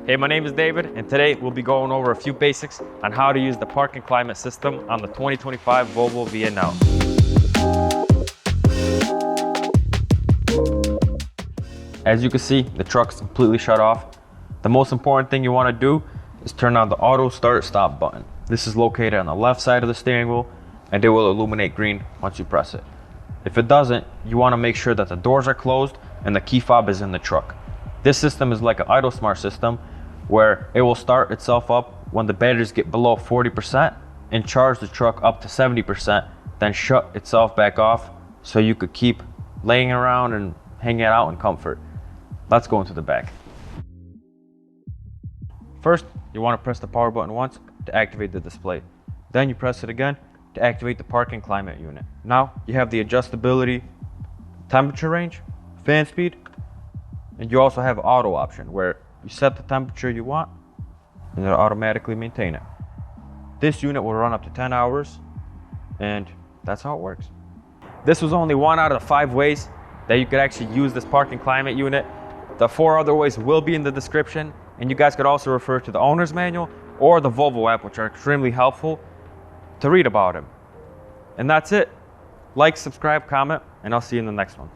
Hey, my name is David, and today we'll be going over a few basics on how to use the parking climate system on the 2025 Volvo VNL. As you can see, the truck's completely shut off. The most important thing you want to do is turn on the auto start stop button. This is located on the left side of the steering wheel, and it will illuminate green once you press it. If it doesn't, you want to make sure that the doors are closed and the key fob is in the truck. This system is like an idle smart system where it will start itself up when the batteries get below 40% and charge the truck up to 70%, then shut itself back off so you could keep laying around and hanging out in comfort. Let's go into the back. First, you want to press the power button once to activate the display. Then you press it again to activate the parking climate unit. Now you have the adjustability, temperature range, fan speed, and you also have auto option where you set the temperature you want and it'll automatically maintain it. This unit will run up to 10 hours and that's how it works. This was only one out of the 5 ways that you could actually use this parking climate unit. The 4 other ways will be in the description, and you guys could also refer to the owner's manual or the Volvo app, which are extremely helpful to read about them. And that's it. Like, subscribe, comment, and I'll see you in the next one.